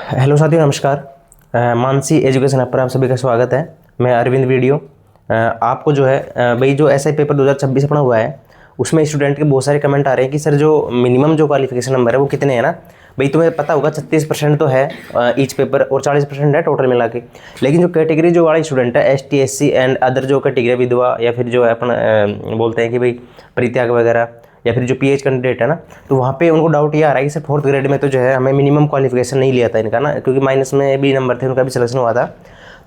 Hello साथियों, नमस्कार। Mansi education app पर आप सभी का स्वागत है। मैं अरविंद वीडियो। आपको जो है भाई जो एसआई पेपर 2026 अपना हुआ है उसमें स्टूडेंट के बहुत सारे कमेंट आ रहे हैं कि सर जो मिनिमम जो क्वालिफिकेशन नंबर है वो कितने हैं ना। भाई तुम्हें पता होगा 36% तो है ईच पेपर और 40% है टोटल मिला के। लेकिन जो कैटेगरी जो वाला स्टूडेंट है ST SC एंड अदर जो कैटेगरी विधवा या फिर जो है अपन बोलते हैं कि भाई परित्याग वगैरह या फिर जो PH कैंडिडेट है ना, तो वहाँ पे उनको डाउट ये आ रहा है कि सर 4th ग्रेड में तो जो है हमें मिनिमम क्वालिफिकेशन नहीं लिया था इनका ना, क्योंकि माइनस में भी नंबर थे, उनका भी सिलेक्शन हुआ था।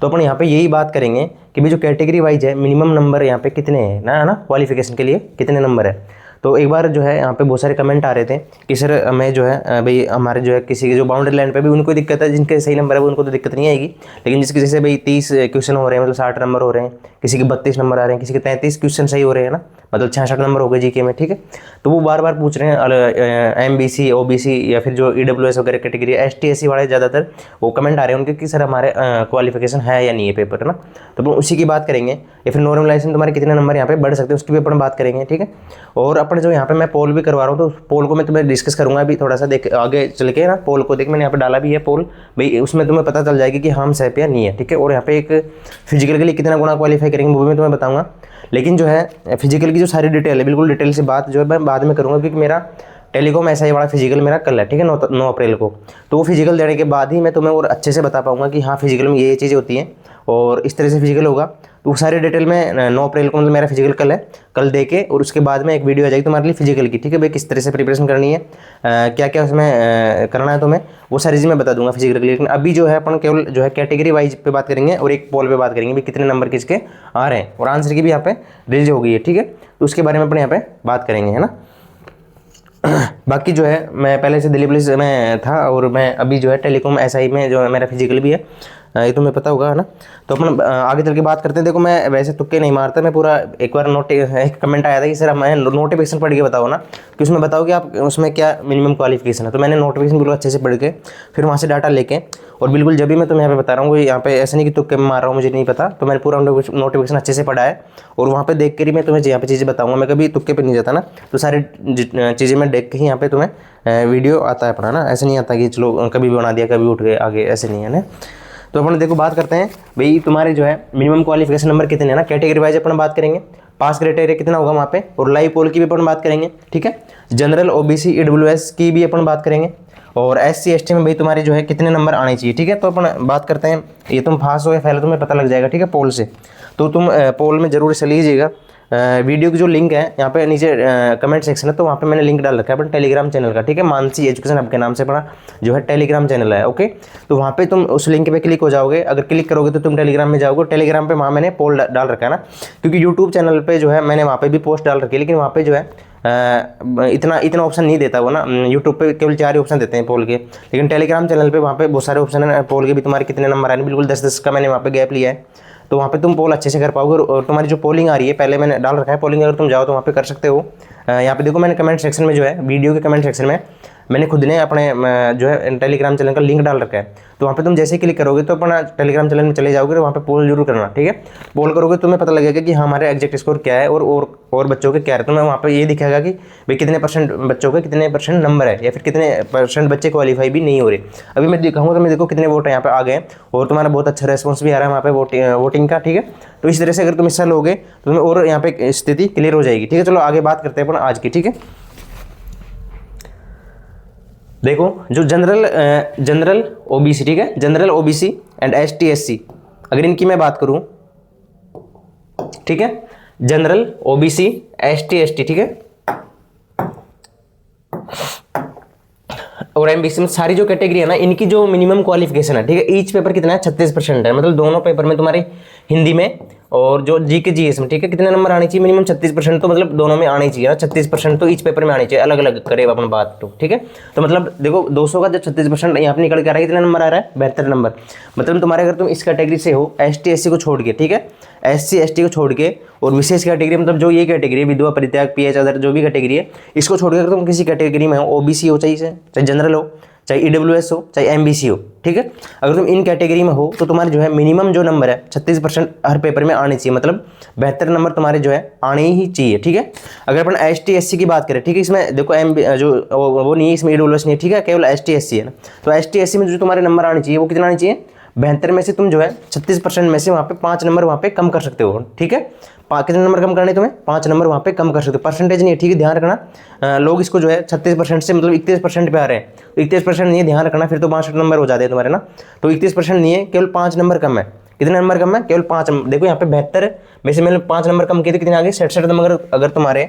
तो अपन यहाँ पे यही बात करेंगे कि भाई जो कैटेगरी वाइज है मिनिमम नंबर यहाँ पे कितने हैं ना, है ना, क्वालिफिकेशन के लिए कितने नंबर है। तो एक बार जो है यहाँ पे बहुत सारे कमेंट आ रहे थे कि सर हमें जो है भाई हमारे जो है किसी के जो बाउंड्री लाइन पे भी उनको दिक्कत है, जिनके सही नंबर है वो उनको तो दिक्कत नहीं आएगी। लेकिन जिसके जैसे भाई 30 क्वेश्चन हो रहे हैं, मतलब 60 नंबर हो रहे हैं, किसी के 32 नंबर आ रहे हैं, किसी के 33 क्वेश्चन सही हो रहे हैं ना, मतलब 66 नंबर हो गए जीके में, ठीक है। तो वो बार बार पूछ रहे हैं MBC OBC या फिर जो EWS वगैरह कैटेगरी ST SC वाले ज़्यादातर वो कमेंट आ रहे हैं उनके कि सर हमारे क्वालिफिकेशन है या नहीं है पेपर, है ना। तो अपन उसी की बात करेंगे, या फिर नॉर्मलाइजेशन तुम्हारे कितने नंबर यहाँ पे बढ़ सकते हैं उसकी भी अपन बात करेंगे, ठीक है। और अपन जो यहाँ पे मैं पोल भी करवा रहा हूँ, तो पोल को मैं तुम्हें डिस्कस करूंगा अभी थोड़ा सा देख आगे चल के ना। पोल को देख मैंने यहाँ पे डाला भी है पोल, भाई उसमें तुम्हें पता चल जाएगी कि हम सही पे या नहीं है, ठीक है। और यहाँ पे एक फिजिकल के लिए कितना गुना क्वालिफाई करेंगे वो भी मैं तुम्हें बताऊंगा। लेकिन जो है फिजिकल की जो सारी डिटेल है बिल्कुल डिटेल से बात जो है मैं बाद में करूँगा, क्योंकि मेरा टेलीकॉम SI वाला फिजिकल मेरा कल है, ठीक है, 9 अप्रैल को। तो वो फिजिकल देने के बाद ही मैं तुम्हें और अच्छे से बता पाऊंगा कि हाँ फिजिकल में ये चीज़ें होती हैं और इस तरह से फिजिकल होगा। तो वो सारी डिटेल में 9 अप्रैल को मतलब मेरा फिजिकल कल है, कल दे के और उसके बाद में एक वीडियो आ जाएगी तुम्हारे लिए फिजिकल की, ठीक है भाई, किस तरह से प्रिपरेशन करनी है, क्या क्या उसमें करना है तुम्हें, वो सारी चीज़ मैं बता दूंगा फिजिकल के लिए। लेकिन अभी जो है अपन केवल जो है कैटेगरी वाइज पे बात करेंगे और एक पोल पे बात करेंगे भी कितने नंबर किसके आ रहे हैं, और आंसर की भी यहाँ पे रिलीज हो गई है, ठीक है। तो उसके बारे में अपन यहाँ पे बात करेंगे, है ना। बाकी जो है मैं पहले से दिल्ली पुलिस में था और मैं अभी जो है टेलीकॉम SI में जो है मेरा फिजिकल भी है, ये तुम्हें पता होगा, है ना। तो अपन आगे चल के बात करते हैं। देखो मैं वैसे तुक्के नहीं मारता, मैं पूरा एक बार एक कमेंट आया था कि सर मैं नोटिफिकेशन पढ़ के बताओ ना, कि उसमें बताओ कि आप उसमें क्या मिनिमम क्वालिफिकेशन है। तो मैंने नोटिफिकेशन बिल्कुल अच्छे से पढ़ के फिर वहाँ से डाटा लेके और बिल्कुल जब भी मैं तुम्हें यहाँ पे बता रहा हूँ यहाँ पे ऐसे नहीं कि तुक्के में मार रहा हूँ, मुझे नहीं पता, तो मैंने पूरा नोटिफिकेशन अच्छे से पढ़ा है और वहाँ पे देख कर ही मैं तुम्हें यहाँ पे चीज़ें बताऊँगा। मैं कभी तुक्के पे नहीं जाता ना, तो सारी चीज़ें मैं देख के ही यहाँ पे तुम्हें वीडियो आता है अपना ना, ऐसे नहीं आता कि चलो कभी भी बना दिया कभी उठ गए आगे, ऐसे नहीं है ना। तो अपन देखो बात करते हैं भाई तुम्हारे जो है मिनिमम क्वालिफिकेशन नंबर कितने हैं ना, कैटेगरी वाइज अपन बात करेंगे, पास क्राइटेरिया कितना होगा वहाँ पे, और लाइव पोल की भी अपन बात करेंगे, ठीक है। जनरल OBC EWS की भी अपन बात करेंगे, और SC ST में भाई तुम्हारे जो है कितने नंबर आने चाहिए, ठीक है। तो अपन बात करते हैं, ये तुम पास हो या फेल तुम्हें पता लग जाएगा, ठीक है, पोल से। तो तुम पोल में जरूर से लीजिएगा। वीडियो की जो लिंक है यहाँ पे नीचे कमेंट सेक्शन है, तो वहाँ पे मैंने लिंक डाल रखा है अपन टेलीग्राम चैनल का, ठीक है, मानसी एजुकेशन ऐप के नाम से अपना जो है टेलीग्राम चैनल है, ओके। तो वहाँ पे तुम उस लिंक पे क्लिक हो जाओगे, अगर क्लिक करोगे तो तुम टेलीग्राम में जाओगे। टेलीग्राम पे वहाँ मैंने पोल डाल रखा है ना, क्योंकि यूट्यूब चैनल पे जो है मैंने वहाँ पे भी पोस्ट डाल रखी है, लेकिन वहाँ पे जो है इतना ऑप्शन नहीं देता वो ना, यूट्यूब पे केवल 4 ही ऑप्शन देते हैं पोल के, लेकिन टेलीग्राम चैनल पे वहाँ पे बहुत सारे ऑप्शन है पोल के भी। तुम्हारे कितने नंबर आए बिल्कुल 10-10 का मैंने वहाँ पे गैप लिया है, तो वहाँ पे तुम पोल अच्छे से कर पाओगे। और तुम्हारी जो पोलिंग आ रही है पहले मैंने डाल रखा है पोलिंग, अगर तुम जाओ तो वहाँ पे कर सकते हो। यहाँ पे देखो मैंने कमेंट सेक्शन में जो है वीडियो के कमेंट सेक्शन में मैंने खुद ने अपने जो है टेलीग्राम चैनल का लिंक डाल रखा है। तो वहाँ पे तुम जैसे ही क्लिक करोगे तो अपना टेलीग्राम चैनल में चले जाओगे, तो वहाँ पे पोल जरूर करना, ठीक है। पोल करोगे तो तुम्हें पता लगेगा कि हमारे एग्जैक्ट स्कोर क्या है और बच्चों के क्या है। तो मैं वहाँ पे ये दिखाएगा कि भाई कितने % बच्चों के कितने % नंबर है, या फिर कितने % बच्चे क्वालिफाई भी नहीं हो रहे। अभी मैं दिखाऊंगा तो मैं देखो कितने वोट यहाँ पे आ गए, और तुम्हारा बहुत अच्छा रेस्पॉन्स भी आ रहा है वहाँ पे वोटिंग का, ठीक है। तो इस तरह से अगर तुम हिस्सा लोगे तो तुम्हें और यहाँ पे स्थिति क्लियर हो जाएगी, ठीक है। चलो आगे बात करते हैं अपन आज की, ठीक है। देखो जो जनरल OBC, ठीक है, general OBC and ST SC, अगर इनकी मैं बात करूं, ठीक है, जनरल OBC ST ST, ठीक है, और MBC में सारी जो कैटेगरी है ना, इनकी जो मिनिमम क्वालिफिकेशन है, ठीक है, ईच पेपर कितना है 36% है, मतलब दोनों पेपर में तुम्हारे हिंदी में और जो GK GS में, ठीक है, कितने नंबर आने चाहिए मिनिमम 36%, तो मतलब दोनों में आने चाहिए ना 36%, तो ईच पेपर में आने चाहिए, अलग अलग करे अपन बात, तो ठीक है। तो मतलब देखो 200 का जब 36% यहाँ पे निकल के आ रहा है, कितना नंबर आ रहा है 72 नंबर। मतलब तुम्हारे अगर तुम इस कैटेगरी से हो ST SC को छोड़ के, ठीक है, SC ST को छोड़ के और विशेष कैटेगरी मतलब जो ये कैटेगरी है विधवा परित्याग PH अदर जो भी कैटेगरी है, इसको छोड़ के अगर तुम किसी कैटेगरी में हो, OBC हो चाहे जनरल हो चाहे EWS हो, चाहे MBC हो, ठीक है। अगर तुम इन कैटेगरी में हो तो तुम्हारे जो है मिनिमम जो नंबर है 36% हर पेपर में आने चाहिए, मतलब 72 नंबर तुम्हारे जो है आने ही चाहिए, ठीक है। अगर अपन ST SC की बात करें, ठीक है, इसमें देखो जो वो नहीं है, इसमें EWS नहीं है, ठीक है, केवल ST SC है ना। तो ST SC में जो तुम्हारे नंबर आने चाहिए वो कितना आने चाहिए, 72 में से तुम जो है 36% में से वहाँ पे 5 नंबर वहाँ पे कम कर सकते हो, ठीक है। कितने नंबर कम करने तुम्हें, 5 नंबर वहाँ पे कम कर सकते हो, परसेंटेज नहीं है, ठीक है, ध्यान रखना। लोग इसको जो है 36% से मतलब 31% पे आ रहे हैं, तो 31% नहीं है, ध्यान रखना, फिर तो 62 नंबर हो जाते हैं तुम्हारे ना। तो 31% नहीं है, केवल 5 नंबर कम है। कितने नंबर कम है, केवल 5। देखो यहाँ पे 72 में से मैंने 5 नंबर कम किए थे, कितने आगे 67 नंबर। अगर तुम्हारे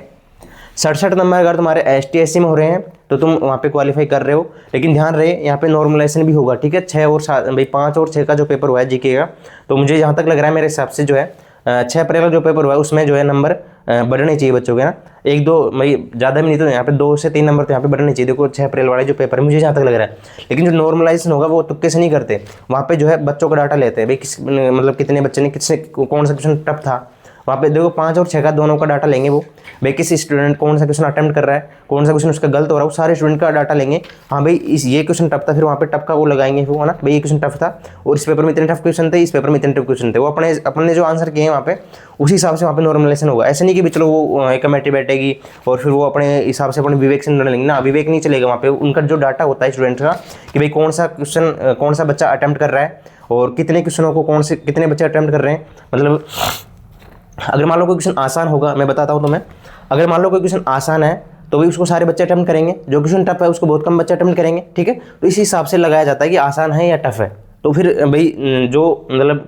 67 नंबर अगर तुम्हारे ST SC में हो रहे हैं तो तुम वहाँ पे क्वालिफाई कर रहे हो। लेकिन ध्यान रहे यहाँ पे नॉर्मलाइजेशन भी होगा, ठीक है। 6 और 7 भाई 5 और 6 का जो पेपर हुआ है जीके का, तो मुझे जहाँ तक लग रहा है मेरे हिसाब से जो है 6 अप्रैल का जो पेपर हुआ है उसमें जो है नंबर बढ़ने चाहिए बच्चों के ना, 1-2 भाई ज़्यादा भी नहीं तो यहाँ पे 2 से 3 नंबर तो यहाँ पे बढ़ने चाहिए। देखो 6 अप्रैल वाले जो पेपर है मुझे जहाँ तक लग रहा है। लेकिन जो नॉर्मलाइजेशन होगा वो तुक्के से नहीं करते, वहाँ पे जो है बच्चों का डाटा लेते हैं भाई, किस मतलब कितने बच्चे ने किसने कौन सा क्वेश्चन टफ था। वहाँ पे देखो 5 और 6 का दोनों का डाटा लेंगे वो, भाई किस स्टूडेंट कौन सा क्वेश्चन अटेम्प्ट कर रहा है, कौन सा क्वेश्चन उसका गलत हो रहा है, वो सारे स्टूडेंट का डाटा लेंगे। हाँ भाई ये क्वेश्चन टफ था, फिर वहाँ पे टफ का वो लगाएंगे वो, है ना, भाई ये क्वेश्चन टफ था और इस पेपर में इतने टफ क्वेश्चन थे, इस पेपर में इतने टफ क्वेश्चन थे, वो अपने जो आंसर किए हैं वहाँ पे उसी हिसाब से वहाँ पे नॉर्मलाइजेशन होगा। ऐसे नहीं कि चलो वो एक कमेटी बैठेगी और फिर वो अपने हिसाब से अपने विवेक से निर्णय लेंगे ना, विवेक नहीं चलेगा वहाँ पे। उनका जो डाटा होता है स्टूडेंट का कि भाई कौन सा क्वेश्चन कौन सा बच्चा अटेम्प्ट कर रहा है और कितने क्वेश्चनों को कौन से कितने बच्चे अटेम्प्ट कर रहे हैं। मतलब अगर मान लो कोई क्वेश्चन आसान होगा, मैं बताता हूँ तुम्हें, अगर मान लो कोई क्वेश्चन आसान है तो भाई उसको सारे बच्चे अटेम्प्ट करेंगे, जो क्वेश्चन टफ है उसको बहुत कम बच्चे अटेम्प्ट करेंगे, ठीक है। तो इसी हिसाब से लगाया जाता है कि आसान है या टफ है। तो फिर भाई जो मतलब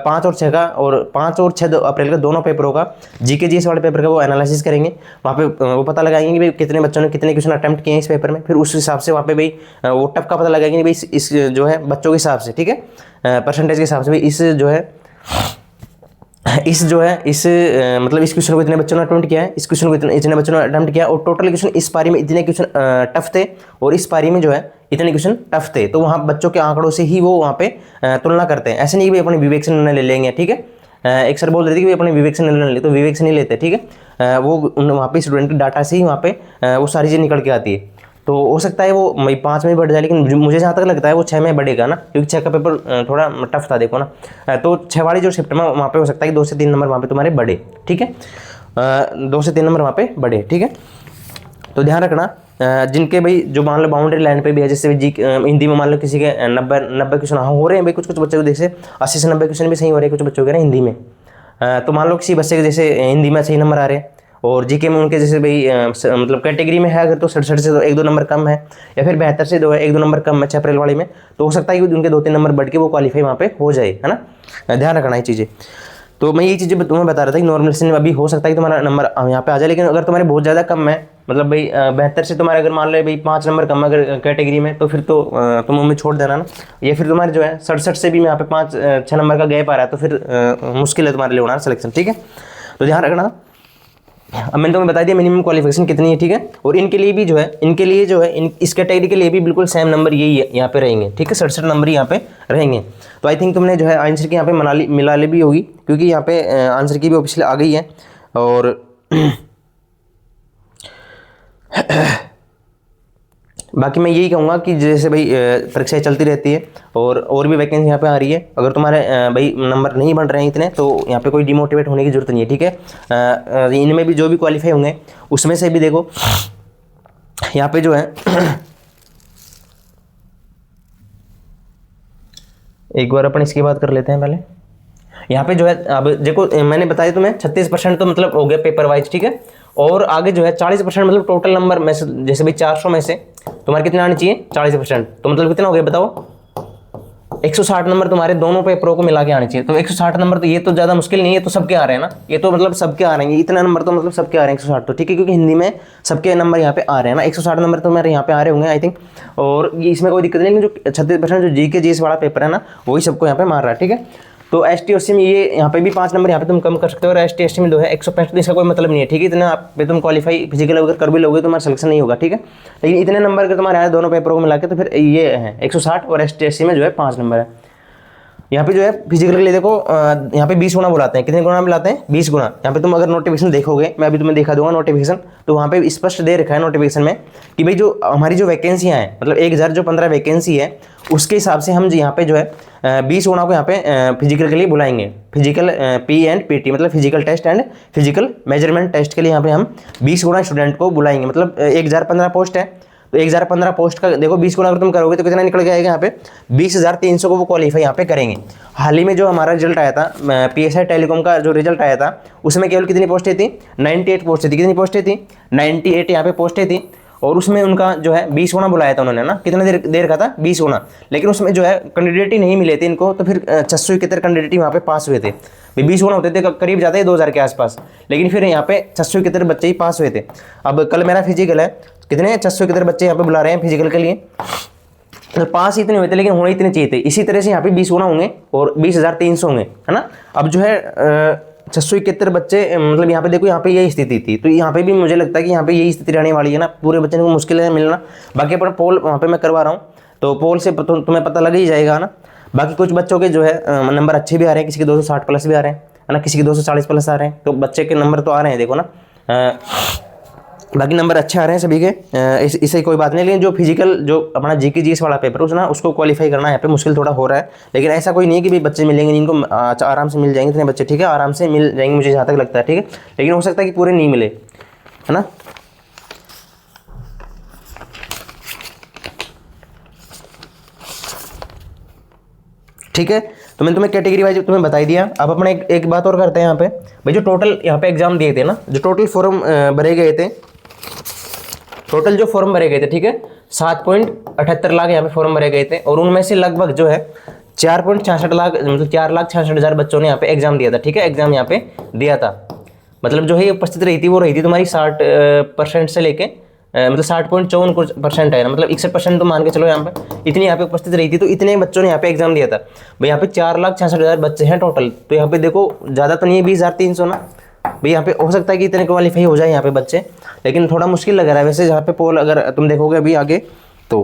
5 और 6 का और 5 और 6 अप्रैल का दोनों पेपरों का जीके जीएस वाले पेपर का वो एनालिसिस करेंगे, वहाँ पे वो पता लगाएंगे कि भाई कितने बच्चों ने कितने क्वेश्चन अटेम्प्ट किए हैं इस पेपर में, फिर उस हिसाब से वहाँ पे भाई वो टफ का पता लगाएंगे भाई इस जो है बच्चों के हिसाब से, ठीक है, परसेंटेज के हिसाब से भाई इस जो है मतलब इस क्वेश्चन को इतने बच्चों ने अटेम्प्ट किया है, इस क्वेश्चन को इतने बच्चों ने अटेम्प्ट किया और टोटल क्वेश्चन इस पारी में इतने क्वेश्चन टफ थे और इस पारी में जो है इतने क्वेश्चन टफ थे। तो वहाँ बच्चों के आंकड़ों से ही वो वहाँ पे तुलना करते हैं। ऐसे नहीं कि भाई अपने विवेक से निर्णय ले लेंगे, ठीक है। एक सर बोल रहे थे कि भाई अपने विवेक से निर्णय ले, तो विवेक से नहीं लेते, ठीक है। वो वहाँ पे स्टूडेंट के डाटा से ही वहाँ पे वो सारी चीज़ निकल के आती है। तो हो सकता है वो 5 में बढ़ जाए, लेकिन मुझे जहाँ तक लगता है वो 6 में बढ़ेगा ना, क्योंकि 6 का पेपर थोड़ा टफ था, देखो ना। तो 6 वाली जो शिफ्ट में वहाँ पे हो सकता है कि 2 से 3 नंबर वहाँ पे तुम्हारे बढ़े, ठीक है, 2 से 3 नंबर वहाँ पे बढ़े, ठीक है। तो ध्यान रखना जिनके भाई जो मान लो बाउंड्री लाइन पे भी है, जैसे जी हिंदी में मान लो किसी के 90 क्वेश्चन हो रहे हैं भाई, कुछ बच्चों को जैसे 80 से 90 क्वेश्चन भी सही हो रहे हैं कुछ बच्चों के ना हिंदी में। तो मान लो किसी बच्चे के जैसे हिंदी में सही नंबर आ रहे हैं और जीके में उनके जैसे भाई मतलब कैटेगरी में है अगर तो 67 से तो 1-2 नंबर कम है, या फिर 72 से 1-2 नंबर कम है 6 अप्रैल वाले में, तो हो सकता है कि उनके 2-3 नंबर बढ़ के वो क्वालिफाई वहाँ पे हो जाए, है ना। ध्यान रखना ये चीज़ें। तो मैं ये चीज़ें तुम्हें बता रहा था कि नॉर्मलाइजेशन में अभी हो सकता है कि तुम्हारा नंबर यहाँ पे आ जाए, लेकिन अगर तुम्हारे बहुत ज़्यादा कम है, मतलब भाई 72 से तुम्हारे अगर मान लो भाई 5 नंबर कम अगर कैटेगरी में, तो फिर तो तुम उम्मीद छोड़ देना ना। या फिर तुम्हारे जो है 67 से भी यहाँ पे 5-6 नंबर का गैप आ रहा है, तो फिर मुश्किल है तुम्हारे लिए होना सिलेक्शन, ठीक है। तो ध्यान रखना। अब मैंने तुम्हें बता दिया मिनिमम क्वालिफिकेशन कितनी है, ठीक है। और इनके लिए भी जो है इस कैटेगरी के लिए भी बिल्कुल सेम नंबर यही है यहाँ पे रहेंगे, ठीक है, 67 नंबर यहाँ पे रहेंगे। तो आई थिंक तुमने जो है आंसर की यहाँ पे मिला ली भी होगी, क्योंकि यहाँ पे आंसर की भी ऑफिशियल आ गई है। और बाकी मैं यही कहूँगा कि जैसे भाई परीक्षाएं चलती रहती है और भी वैकेंसी यहाँ पे आ रही है। अगर तुम्हारे भाई नंबर नहीं बन रहे हैं इतने, तो यहाँ पे कोई डिमोटिवेट होने की जरूरत नहीं है, ठीक है। इनमें भी जो भी क्वालिफाई होंगे उसमें से भी देखो यहाँ पे जो है एक बार अपन इसकी बात कर लेते हैं पहले। यहाँ पे जो है अब देखो मैंने बताया तुम्हें 36% तो मतलब हो गया पेपर वाइज, ठीक है। और आगे जो है 40% मतलब टोटल नंबर में से, जैसे भाई 400 में से तुम्हारे कितने आने चाहिए 40%, तो मतलब कितना हो गया बताओ, 160 नंबर तुम्हारे दोनों पेपरों को मिला के आने चाहिए। तो 160 नंबर तो ये तो ज़्यादा मुश्किल नहीं है, तो सबके आ रहे हैं ना, ये तो मतलब सबके आ रहे हैं, इतना नंबर तो मतलब सबके आ रहे हैं 160, तो ठीक है, क्योंकि हिंदी में सबके नंबर यहाँ पे आ रहे हैं ना, 160 नंबर तो मेरे यहाँ पे आ रहे होंगे आई थिंक। और ये इसमें कोई दिक्कत नहीं, लेकिन जो 36% जो जीके जीएस वाला पेपर है ना वही सबको यहाँ पे मार रहा है, ठीक है। तो ST SC में ये यहाँ पे भी 5 नंबर यहाँ पे तुम कम कर सकते हो, और ST SC में जो है 165, इसका कोई मतलब नहीं है, ठीक है। इतना आप पे तुम क्वालिफाई फिजिकल अगर कर भी लोगे तो तुम्हारा सिलेक्शन नहीं होगा, ठीक है। लेकिन इतने नंबर के तुम्हारे आए दोनों पेपरों को मिला के, तो फिर ये है 160 और ST SC में जो है 5 नंबर है। यहाँ पे जो है फिजिकल के लिए देखो यहाँ पे 20 गुना बुलाते हैं। कितने गुना बुलाते हैं? 20 गुना। यहाँ पे तुम अगर नोटिफिकेशन देखोगे, मैं अभी तुम्हें दिखा दूंगा नोटिफिकेशन, तो वहाँ पे स्पष्ट दे रखा है नोटिफिकेशन में कि भाई जो हमारी जो वैकेंसियाँ हैं, मतलब 1015 वैकेंसी है, उसके हिसाब से हम यहाँ पे जो है 20 गुना को यहाँ पे फिजिकल के लिए बुलाएंगे। फिजिकल पी एंड पीटी मतलब physical test and physical measurement test के लिए यहाँ पे हम 20 गुना स्टूडेंट को बुलाएंगे। मतलब 1015 पोस्ट है, तो 1015 पोस्ट का देखो 20 गुना अगर तुम करोगे तो कितना निकल के आएगा यहाँ पे 20,300 को वो क्वालीफाई यहाँ पे करेंगे। हाल ही में जो हमारा रिजल्ट आया था PSI टेलीकॉम का जो रिजल्ट आया था, उसमें केवल कितनी पोस्टें थी? 98 पोस्टें थी। कितनी पोस्टें थी? 98 यहाँ पे पोस्टें थी, और उसमें उनका जो है 20 गुना बुलाया था उन्होंने ना। कितना देर का था? 20 गुना। लेकिन उसमें जो है कैंडिडेट ही नहीं मिले थे इनको, तो फिर 671 कैंडिडेट वहाँ पे पास हुए थे। 20 गुना होते थे करीब जाते हैं 2000 के आसपास, लेकिन फिर यहाँ पे 671 बच्चे ही पास हुए थे। अब कल मेरा फिजिकल है, कितने 671 बच्चे यहाँ पे बुला रहे हैं फिजिकल के लिए, तो पास इतने हुए थे, लेकिन होने इतने चाहिए थे। इसी तरह से यहाँ पे 20 गुना होंगे और 20,300 होंगे, है ना। अब जो है 671 बच्चे, मतलब यहाँ पे देखो यहाँ पे यही स्थिति थी, तो यहाँ पे भी मुझे लगता है कि यहाँ पे यही स्थिति रहने वाली है ना। पूरे बच्चे को मुश्किल है मिलना। बाकी अपन पोल वहाँ पे मैं करवा रहा हूँ, तो पोल से तुम्हें पता लग ही जाएगा ना। बाकी कुछ बच्चों के जो है नंबर अच्छे भी आ रहे हैं, किसी के 260 प्लस भी आ रहे हैं, है ना, किसी के 240 प्लस आ रहे हैं, तो बच्चे के नंबर तो आ रहे हैं, देखो ना। बाकी नंबर अच्छे आ रहे हैं सभी के, इससे कोई बात नहीं। लेकिन जो फिजिकल जो अपना जीके जीएस वाला पेपर उस ना, उसको क्वालिफाई करना यहाँ पे मुश्किल थोड़ा हो रहा है। लेकिन ऐसा कोई नहीं है कि भाई बच्चे मिलेंगे जिनको आराम से मिल जाएंगे, इतने बच्चे, ठीक है, आराम से मिल जाएंगे, मुझे जहाँ तक लगता है, ठीक है। लेकिन हो सकता है कि पूरे नहीं मिले, है ना। ठीक है, तो मैंने तुम्हें कैटेगरी वाइज तुम्हें बता दिया। अब अपने एक बात और करते हैं यहाँ पे, भाई जो टोटल यहाँ पे एग्जाम दिए थे ना, जो टोटल फॉर्म भरे गए थे, टोटल जो फॉर्म भरे गए थे, ठीक है, 7.78 लाख यहाँ पे फॉर्म भरे गए थे, और उनमें से लगभग जो है 4.66 लाख, मतलब 4,66,000 बच्चों ने यहाँ पे एग्जाम दिया था, ठीक है, एग्जाम यहाँ पे दिया था। मतलब जो है उपस्थित रही थी वो रही थी तुम्हारी 60% से लेके मतलब 60.54% है ना, मतलब 61% तो मान के चलो यहाँ पे, इतनी यहाँ पे उपस्थित रही थी, तो इतने बच्चों ने यहाँ पे एग्जाम दिया था। भाई यहाँ पे 4,66,000 बच्चे हैं टोटल, तो यहाँ पे देखो ज़्यादा तो नहीं है 20,300 ना। भाई यहाँ पे हो सकता है कि इतने क्वालिफाई हो जाए यहाँ पे बच्चे, लेकिन थोड़ा मुश्किल लग रहा है वैसे। जहाँ पे पोल अगर तुम देखोगे अभी आगे, तो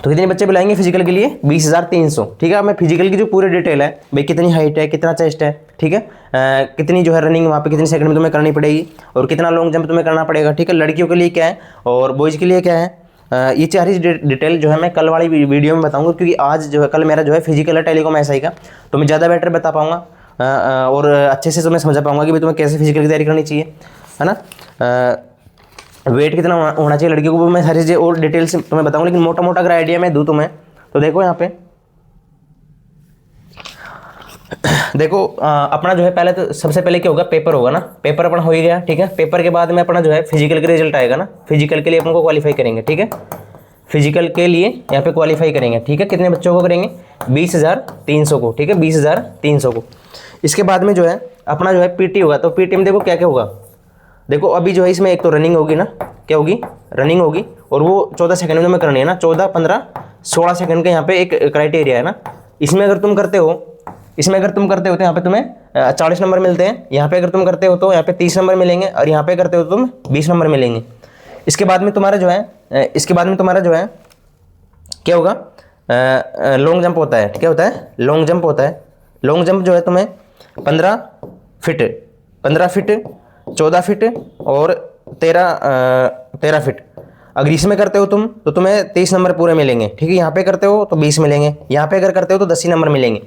कितने बच्चे बुलाएंगे फिजिकल के लिए? 20,300, ठीक है। मैं फिजिकल की जो पूरी डिटेल है, भाई कितनी हाइट है, कितना चेस्ट है, ठीक है, कितनी जो है रनिंग वहाँ पे कितनी सेकंड में तुम्हें करनी पड़ेगी, और कितना लॉन्ग जंप तुम्हें करना पड़ेगा, ठीक है। लड़कियों के लिए क्या है और बॉयज़ के लिए क्या है, ये सारी डिटेल जो है मैं कल वाली वीडियो में बताऊँगा, क्योंकि आज जो है कल मेरा जो है फिजिकल है टेलीकॉम SI का, तो मैं ज़्यादा बेटर बता पाऊँगा और अच्छे से तुम्हें समझा पाऊँगा कि भाई तुम्हें कैसे फिजिकल की तैयारी करनी चाहिए, है ना। वेट कितना होना चाहिए लड़कियों को, मैं सारी चीज़ें और डिटेल से तुम्हें बताऊंगा। लेकिन मोटा मोटा अगर आइडिया मैं दूँ तुम्हें, तो देखो यहाँ पे देखो अपना जो है पहले तो सबसे पहले क्या होगा, पेपर होगा ना। पेपर अपना हो ही गया, ठीक है। पेपर के बाद में अपना जो है फिजिकल के रिजल्ट आएगा ना, फिजिकल के लिए अपन को क्वालिफाई करेंगे, ठीक है। फिजिकल के लिए यहाँ पे क्वालिफाई करेंगे, ठीक है। कितने बच्चों को करेंगे? 20,300 को, ठीक है, 20,300 को। इसके बाद में जो है अपना जो है PT होगा, तो PT में देखो क्या क्या होगा। देखो अभी जो है इसमें एक तो रनिंग होगी ना, क्या होगी, रनिंग होगी, और वो 14 सेकंड में करनी है ना, 14, 15, 16 सेकंड का यहाँ पे एक क्राइटेरिया है ना। इसमें अगर तुम करते हो तो यहाँ पे तुम्हें 40 नंबर मिलते हैं। यहाँ पे अगर तुम करते हो तो यहाँ पे 30 नंबर मिलेंगे, और यहाँ पे करते हो तो तुम 20 नंबर मिलेंगे। इसके बाद में तुम्हारा जो है क्या होगा, लॉन्ग जंप होता है, क्या होता है, लॉन्ग जंप होता है। लॉन्ग जंप जो है तुम्हें 15 फीट, 14 फीट और 13 फीट। अगर इसमें करते हो तुम तो तुम्हें 30 नंबर पूरे मिलेंगे, ठीक है। यहाँ पे करते हो तो 20 मिलेंगे, यहाँ पे अगर करते हो तो 10 ही नंबर मिलेंगे।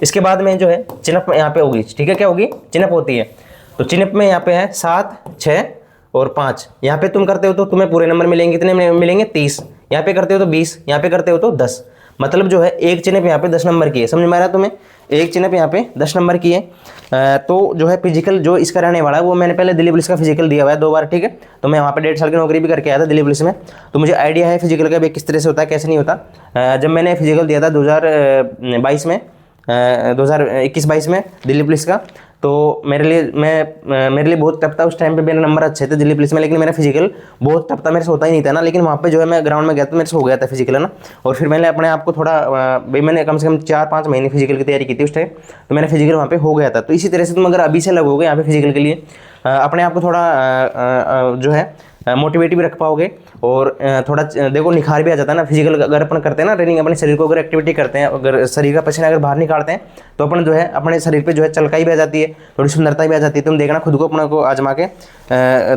इसके बाद में जो है चिनअप यहाँ पे होगी, ठीक है, क्या होगी, चिनअप होती है। तो चिनअप में यहाँ पे है 7, 6 और 5। यहाँ पे तुम करते हो तो तुम्हें पूरे नंबर मिलेंगे, कितने मिलेंगे, 30। यहाँ पे करते हो तो 20, यहाँ पे करते हो तो 10। मतलब जो है एक चिनअप यहाँ पे 10 नंबर की है, समझ में आ रहा है तुम्हें, एक चिनअप यहाँ पे 10 नंबर की है। तो जो है फिजिकल जो इसका रहने वाला है, वो मैंने पहले दिल्ली पुलिस का फिजिकल दिया हुआ है 2 बार, ठीक है। तो मैं वहाँ पे 1.5 साल की नौकरी भी करके आया था दिल्ली पुलिस में, तो मुझे आइडिया है फिजिकल का भी किस तरह से होता है, कैसे नहीं होता। जब मैंने फिजिकल दिया था 2022 में, 2021-22 में दिल्ली पुलिस का, तो मेरे लिए बहुत टफ था उस टाइम पे। मेरे नंबर अच्छे थे दिल्ली पुलिस में, लेकिन मेरा फिजिकल बहुत टफ था, मेरे से होता ही नहीं था ना। लेकिन वहाँ पे जो है मैं ग्राउंड में गया तो मेरे से हो गया था फिजिकल, है ना। और फिर मैंने अपने आप को थोड़ा भाई मैंने कम से कम 4-5 महीने फिजिकल की तैयारी की थी उस टाइम, तो मेरा फिजिकल वहाँ पे हो गया था। तो इसी तरह से तुम अगर अभी से लगोगे यहाँ पे फिजिकल के लिए, अपने आप को थोड़ा जो है मोटिवेट भी रख पाओगे और थोड़ा देखो निखार भी आ जाता है ना। फिजिकल अगर अपन करते हैं ना रनिंग, अपने शरीर को अगर एक्टिविटी करते हैं, अगर शरीर का पसीना अगर बाहर निकालते हैं तो अपन जो है अपने शरीर पे जो है चलकाई भी आ जाती है, थोड़ी सुंदरता भी आ जाती है। तुम देखना खुद को अपने को आजमा के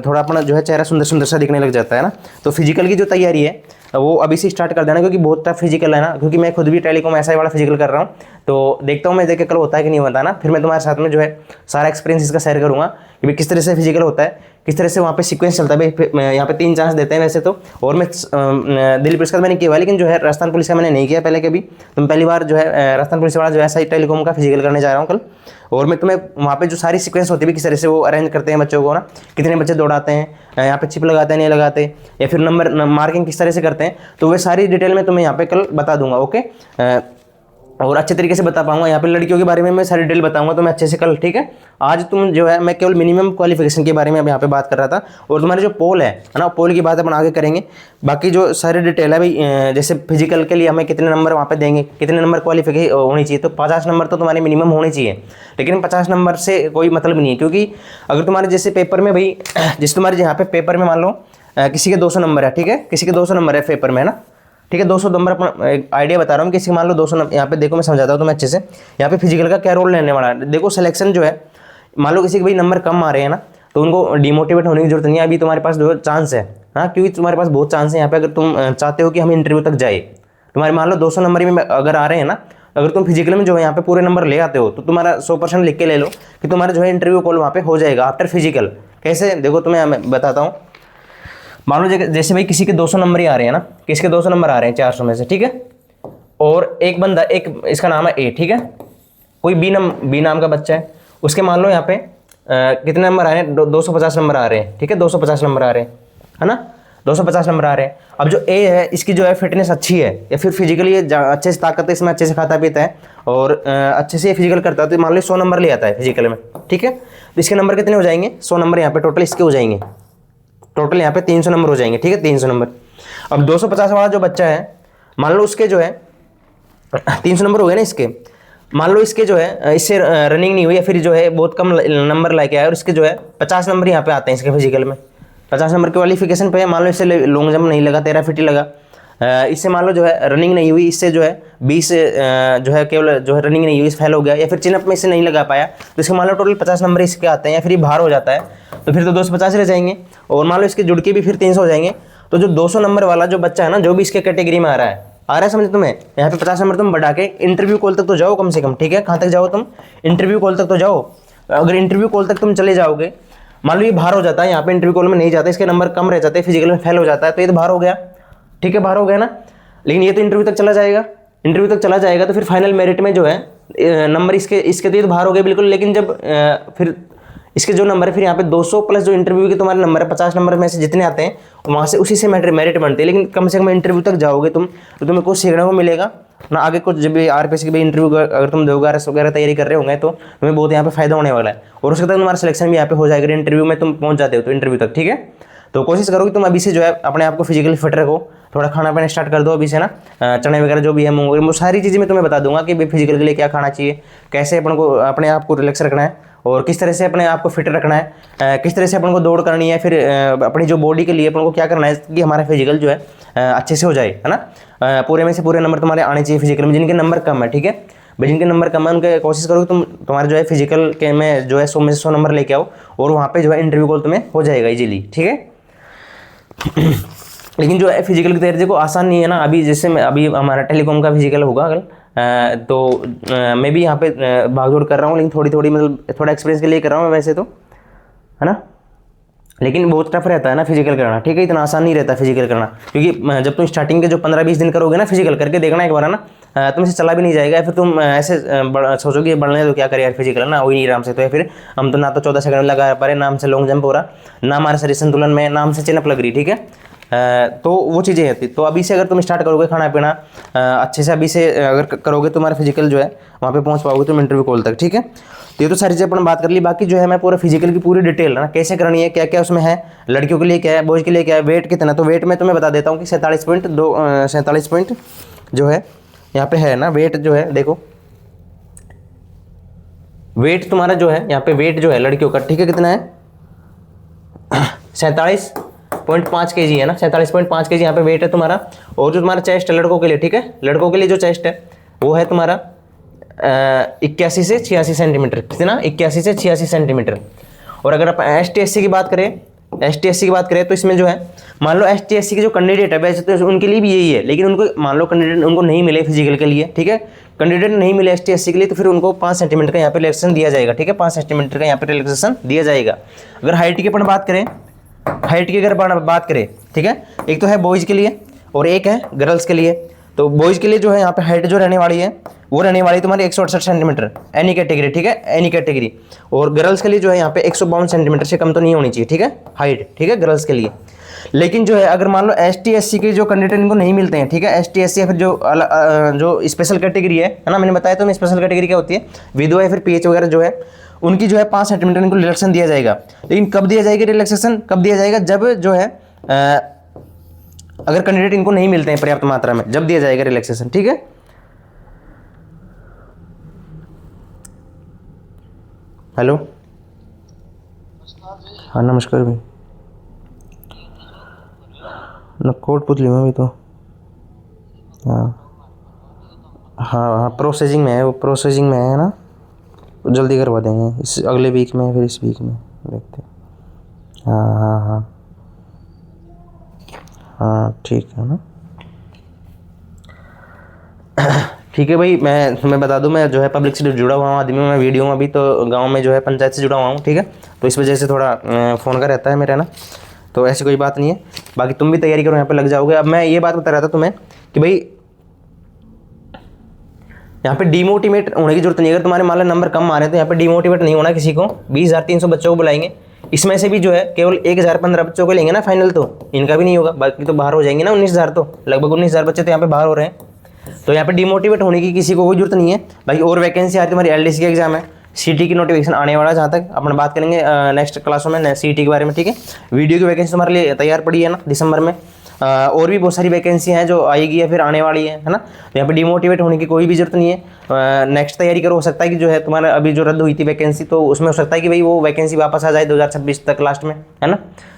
थोड़ा अपना जो है चेहरा सुंदर सुंदर सा दिखने लग जाता है ना। तो फिजिकल की जो तैयारी है वो अभी से स्टार्ट कर देना, क्योंकि बहुत टफ फिजिकल है ना, क्योंकि मैं खुद भी टेलीकॉम ऐसा ही वाला फिजिकल कर रहा हूँ। तो देखता हूँ मैं, देख के कल होता है कि नहीं होता ना, फिर मैं तुम्हारे साथ में जो है सारा एक्सपीरियंस इसका शेयर करूँगा कि भाई किस तरह से फिजिकल होता है, किस तरह से वहाँ पे सीक्वेंस चलता है। भाई यहाँ पे 3 चांस देते हैं वैसे तो, और मैं दिल्ली पुलिस का मैंने किया हुआ है, लेकिन जो है राजस्थान पुलिस का मैंने नहीं किया पहले कभी। तो मैं पहली बार जो है राजस्थान पुलिस वाला जो है सही टेलीकॉम का फिजिकल करने जा रहा हूँ कल। और मैं तुम्हें वहाँ पे जो सारी सीक्वेंस होती है किस तरह से वो अरेंज करते हैं बच्चों को ना, कितने बच्चे दौड़ाते हैं, यहाँ पे चिप लगाते हैं नहीं लगाते, या फिर नंबर मार्किंग किस तरह से करते हैं, तो वे सारी डिटेल में तुम्हें यहाँ पे कल बता दूंगा। ओके, और अच्छे तरीके से बता पाऊंगा। यहाँ पे लड़कियों के बारे में मैं सारी डिटेल बताऊंगा तो मैं अच्छे से कल, ठीक है। आज तुम जो है मैं केवल मिनिमम क्वालिफिकेशन के बारे में अब यहाँ पे बात कर रहा था, और तुम्हारे जो पोल है ना, पोल की बात अपन आगे करेंगे। बाकी जो सारी डिटेल है भाई, जैसे फिजिकल के लिए हमें कितने नंबर वहाँ पे देंगे, कितने नंबर क्वालिफिकेशन होनी चाहिए, तो 50 नंबर तो तुम्हारे मिनिमम होने चाहिए। लेकिन 50 नंबर से कोई मतलब नहीं है, क्योंकि अगर तुम्हारे जैसे पेपर में भाई, जैसे तुम्हारे यहाँ पे पेपर में मान लो किसी के 200 नंबर है, ठीक है, किसी के 200 नंबर है पेपर में, है ना, ठीक है, 200 नंबर। अपना एक आइडिया बता रहा हूँ, किसी मान लो 200 नंबर, यहाँ पे देखो मैं समझाता हूँ तुम्हें अच्छे से। यहाँ पे फिजिकल का क्या रोल रहने वाला है, देखो सिलेक्शन जो है, मान लो किसी के भाई नंबर कम आ रहे हैं ना, तो उनको डिमोटिवेट होने की जरूरत नहीं है। अभी तुम्हारे पास जो चांस है, हाँ, क्योंकि तुम्हारे पास बहुत चांस है यहाँ पे। अगर तुम चाहते हो कि हम इंटरव्यू तक जाए, तुम्हारे मान लो 200 नंबर में अगर आ रहे हैं ना, अगर तुम फिजिकल में जो है यहाँ पे पूरे नंबर ले आते हो, तो तुम्हारा 100% लिख के ले लो कि तुम्हारा जो है इंटरव्यू कॉल वहाँ पे हो जाएगा आफ्टर फिजिकल। कैसे, देखो तुम्हें मैं बताता हूँ। मान लो जैसे भाई किसी के 200 नंबर ही आ रहे हैं ना, किसके 200 नंबर आ रहे हैं 400 में से, ठीक है, और एक बंदा, एक इसका नाम है ए, ठीक है, कोई बी नाम का बच्चा है, उसके मान लो यहाँ पे कितने नंबर आ रहे हैं, 250 नंबर आ रहे हैं, ठीक है, 250 नंबर आ रहे हैं, है ना, 250 नंबर आ रहे हैं। अब जो ए है इसकी जो है फिटनेस अच्छी है, या फिर फिजिकली ये अच्छे से ताकत है, इसमें अच्छे से खाता पीता है और अच्छे से फिजिकल करता है, तो मान लो 100 नंबर ले आता है फिजिकल में, ठीक है। तो इसके नंबर कितने हो जाएंगे, 100 नंबर यहाँ पे टोटल इसके हो जाएंगे, टोटल यहाँ पे 300 नंबर हो जाएंगे, ठीक है, 300 नंबर। अब 250 वाला जो बच्चा है, मान लो उसके जो है 300 नंबर हो गए ना इसके, मान लो इसके जो है इससे रनिंग नहीं हुई, या फिर जो है बहुत कम नंबर लेके आया, और इसके जो है 50 नंबर यहाँ पे आते हैं इसके फिजिकल में, 50 नंबर क्वालिफिकेशन पे है। मान लो इससे लॉन्ग जंप नहीं लगा, 13 फीट ही लगा, इससे मान लो जो है रनिंग नहीं हुई, इससे जो है 20 जो है केवल जो है रनिंग नहीं हुई, फेल हो गया, या फिर चिनअप में इससे नहीं लगा पाया, तो इसके मान लो टोटल 50 नंबर इसके आते हैं, या फिर ये बाहर हो जाता है, तो फिर तो 250 रह जाएंगे, और मान लो इसके जुड़ के भी फिर 300 हो जाएंगे। तो जो 200 नंबर वाला जो बच्चा है ना, जो भी इसके कैटेगरी में आ रहा है समझ तुम्हें, यहाँ पे 50 नंबर तुम बढ़ा के इंटरव्यू कॉल तक तो जाओ कम से कम, ठीक है। कहाँ तक जाओ तुम, इंटरव्यू कॉल तक तो जाओ। अगर इंटरव्यू कॉल तक तुम चले जाओगे, मान लो ये बाहर हो जाता है, यहाँ पे इंटरव्यू कॉल में नहीं जाता, इसके नंबर कम रह जाते हैं, फिजिकल में फेल हो जाता है, तो ये तो बाहर हो गया, ठीक है, बाहर हो गया ना। लेकिन ये तो इंटरव्यू तक चला जाएगा, इंटरव्यू तक चला जाएगा, तो फिर फाइनल मेरिट में जो है नंबर इसके तो ये तो बाहर हो गए बिल्कुल। लेकिन जब फिर इसके जो नंबर है, फिर यहाँ पे 200 प्लस जो इंटरव्यू के तुम्हारे नंबर है, 50 नंबर में से जितने आते हैं वहाँ से उसी से मेरिट बनती है। लेकिन कम से कम इंटरव्यू तक जाओगे तुम, तो तुम्हें कुछ सीखने को मिलेगा ना। आगे कुछ जब आरपीएससी की भी इंटरव्यू अगर तुम दोगे, आरएस वगैरह तैयारी कर रहे होंगे, तो तुम्हें बहुत यहाँ पे फायदा होने वाला है, और उसके तक तुम्हारा सिलेक्शन भी यहाँ पे हो जाएगा, इंटरव्यू में तुम पहुँच जाते हो तो इंटरव्यू तक, ठीक है। तो कोशिश करो कि तुम अभी से जो है अपने आप को फिजिकली फिट रखो, थोड़ा खाना पीना स्टार्ट कर दो अभी से ना, चने वगैरह जो भी है, मूंग वगैरह, वो सारी चीज़ें मैं तुम्हें बता दूंगा कि भाई फिजिकल के लिए क्या खाना चाहिए, कैसे अपन को अपने आप को रिलैक्स रखना है, और किस तरह से अपने आप को फिट रखना है, किस तरह से अपन को दौड़ करनी है, फिर अपनी जो बॉडी के लिए अपन को क्या करना है कि हमारा फिजिकल जो है अच्छे से हो जाए, है ना। पूरे में से पूरे नंबर तुम्हारे आने चाहिए फिजिकल में, जिनके नंबर कम है, ठीक है, जिनके नंबर कम है उनके कोशिश करो कि तुम्हारे जो है फिजिकल के में जो है 100 में से 100 नंबर लेके आओ, और वहाँ पे जो है इंटरव्यू कॉल तुम्हें हो जाएगा इजीली, ठीक है। लेकिन जो है फिजिकल की तैयारी देखो आसान नहीं है ना। अभी जैसे मैं अभी हमारा टेलीकॉम का फिजिकल होगा कल, तो मैं भी यहाँ पे भागदौड़ कर रहा हूँ, लेकिन थोड़ी मतलब थोड़ा एक्सपीरियंस के लिए कर रहा हूँ मैं वैसे तो, है ना। लेकिन बहुत टफ रहता है ना फिजिकल करना, ठीक है, इतना आसान नहीं रहता फिजिकल करना, क्योंकि जब तुम स्टार्टिंग के जो 15-20 दिन करोगे ना फिजिकल करके देखना एक बार, है ना, तुमसे चला भी नहीं जाएगा, फिर तुम ऐसे सोचोगे बढ़ने तो क्या करे यार फिजिकल, ना वही नहीं आराम से। तो फिर हम तो ना तो 14 सेकंड लगा पा रहे, नाम से लॉन्ग जंप हो रहा, ना हमारे शरीर संतुलन में, नाम से चिनअप लग रही, ठीक है। तो वो चीज़ें होती। तो अभी से अगर तुम स्टार्ट करोगे खाना पीना अच्छे से, अभी से अगर करोगे तो तुम्हारा फिजिकल जो है वहाँ पे पहुँच पाओगे तुम इंटरव्यू कॉल तक, ठीक है। तो ये तो सारी चीज़ें अपन बात कर ली। बाकी जो है मैं पूरा फिजिकल की पूरी डिटेल ना कैसे करनी है, क्या क्या उसमें है, लड़कियों के लिए क्या है, बॉयज़ के लिए क्या है, वेट कितना, तो वेट में तुम्हें बता देता हूँ कि 47 पॉइंट जो है यहाँ पे है ना, वेट जो है देखो, वेट तुम्हारा जो है यहाँ पे वेट जो है लड़कियों का, ठीक है, कितना है 47 47.5 kg है ना, 47.5 kg यहाँ पे वेट है तुम्हारा। और जो तुम्हारा चेस्ट है लड़कों के लिए, ठीक है, लड़कों के लिए जो चेस्ट है वो है तुम्हारा 81 से 86 सेंटीमीटर। कितना? 81 से 86 सेंटीमीटर। और अगर आप ST/SC की बात करें, ST/SC की बात करें तो इसमें जो है, मान लो ST/SC के जो कैंडिडेट है, वैसे तो उनके लिए भी यही है, लेकिन उनको मान लो कैंडिडेट उनको नहीं मिले फिजिकल के लिए, ठीक है, कैंडिडेट नहीं मिले ST/SC के लिए, तो फिर उनको 5 सेंटीमीटर का यहाँ पे रिलैक्सेशन दिया जाएगा, ठीक है, 5 सेंटीमीटर का यहाँ पे रिलैक्सेशन दिया जाएगा। अगर हाइट की अपन बात करें, हाइट की अगर बात करें, ठीक है, एक तो है बॉयज़ के लिए और एक है गर्ल्स के लिए। तो बॉयज़ के लिए जो है यहाँ पे हाइट जो रहने वाली है वो रहने वाली तुम्हारी 168 सेंटीमीटर, एनी कैटेगरी, ठीक है, एनी कैटेगरी। और गर्ल्स के लिए जो है यहाँ पे 152 सेंटीमीटर से कम तो नहीं होनी चाहिए, ठीक है, हाइट, ठीक है, गर्ल्स के लिए। लेकिन जो है अगर मान लो ST/SC के जो कैंडिडेट इनको नहीं मिलते हैं, ठीक है, ST/SC या फिर जो स्पेशल कैटेगरी है ना, मैंने बताया तो स्पेशल कैटेगरी क्या होती है, विधवा या फिर PH वगैरह जो है, उनकी जो है 5 सेंटीमीटर इनको रिलैक्सेशन दिया जाएगा। लेकिन कब दिया जाएगा रिलैक्सेशन? कब दिया जाएगा? जब जो है अगर कैंडिडेट इनको नहीं मिलते हैं पर्याप्त मात्रा में, जब दिया जाएगा रिलैक्सेशन, ठीक है। हेलो, हाँ नमस्कार भाई, ना कोट पूछ लिया अभी तो। हाँ हाँ, प्रोसेसिंग में है, वो प्रोसेसिंग में है ना, जल्दी करवा देंगे इस अगले वीक में, फिर इस वीक में देखते हैं। हाँ हाँ हाँ हाँ, ठीक है ना। ठीक है भाई, मैं तुम्हें बता दूं, मैं जो है पब्लिक से जुड़ा हुआ हूँ आदमी, मैं वीडियो में अभी तो गांव में जो है पंचायत से जुड़ा हुआ हूँ, ठीक है, तो इस वजह से थोड़ा फ़ोन का रहता है मेरा ना, तो ऐसी कोई बात नहीं है। बाकी तुम भी तैयारी करो, यहाँ पे लग जाओगे। अब मैं ये बात बता रहा था तुम्हें कि भाई यहाँ पे डिमोटिवेट होने की जरूरत नहीं है। अगर तुम्हारे मान लो नंबर कम आ रहे हैं तो यहाँ पे डिमोटिवेट नहीं होना किसी को। 20,300 बच्चों को बुलाएंगे, इसमें से भी जो है केवल 1,015 बच्चों को लेंगे ना फाइनल, तो इनका भी नहीं होगा, बाकी तो बाहर हो जाएंगे ना 19,000, तो लगभग 19,000 बच्चे तो यहाँ पे बाहर हो रहे हैं। तो यहाँ पे डिमोटिवेट होने की किसी को कोई जरूरत नहीं है। बाकी और वैकेंसी आ रही है, तुम्हारी LDC का एग्जाम है, CT की नोटिफिकेशन आने वाला है, जहाँ तक अपन बात करेंगे नेक्स्ट क्लासों में CT के बारे में, ठीक है। वीडियो की वैकेंसी तुम्हारे लिए तैयार पड़ी है ना दिसंबर में, और भी बहुत सारी वैकेंसी हैं जो आएगी या फिर आने वाली है ना। तो यहाँ पे डिमोटिवेट होने की कोई भी जरूरत नहीं है। नेक्स्ट तैयारी करो, हो सकता है कि जो है तुम्हारा अभी जो रद्द हुई थी वैकेंसी, तो उसमें हो सकता है कि भाई वो वैकेंसी वापस आ जाए 2026 तक लास्ट में, है ना।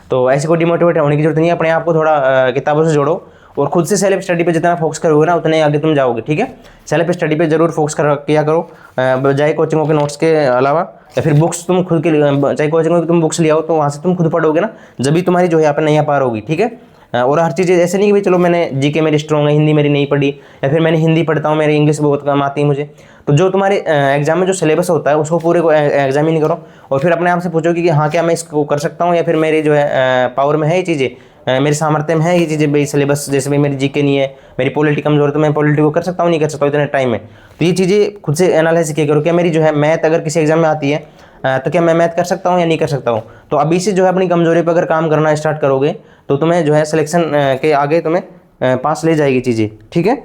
तो ऐसी कोई डिमोटिवेट होने की जरूरत नहीं है। अपने आप को थोड़ा किताबों से जोड़ो और खुद से सेल्फ स्टडी पे जितना फोकस करोगे ना उतने आगे तुम जाओगे, ठीक है। सेल्फ स्टडी पे जरूर फोकस किया करो, बजाय कोचिंगों के नोट्स के अलावा, या फिर बुक्स तुम खुद के, चाहे कोचिंगों की तुम बुक्स ले आओ तो वहाँ से तुम खुद पढ़ोगे ना, जब भी तुम्हारी जो है यहाँ पे नैया पार होगी, ठीक है। और हर चीज़ ऐसे नहीं कि भाई चलो मैंने GK मेरी स्ट्रॉन्ग है, हिंदी मेरी नहीं पढ़ी, या फिर मैंने हिंदी पढ़ता हूँ, मेरी इंग्लिश बहुत कम आती है मुझे। तो जो तुम्हारे एग्जाम में जो सिलेबस होता है उसको पूरे को एग्जामिन करो और फिर अपने आप से पूछो कि हाँ क्या मैं इसको कर सकता हूँ, या फिर मेरी जो है पावर में है ये चीज़ें, मेरे सामर्थ्य में है ये चीज़ें। भाई सिलेबस जैसे भाई मेरी GK नहीं है, मेरी पॉलिटी कमजोर है, तो मैं पॉलिटी को कर सकता हूँ नहीं कर सकता इतने टाइम में। तो ये चीज़ें खुद से एनालिसिस किया करो, क्या मेरी जो है मैथ अगर किसी एग्जाम में आती है तो क्या मैं मैथ कर सकता हूँ या नहीं कर सकता हूँ। तो अभी से जो है अपनी कमजोरी पर अगर काम करना स्टार्ट करोगे तो तुम्हें जो है सिलेक्शन के आगे तुम्हें पास ले जाएगी चीज़ें, ठीक है।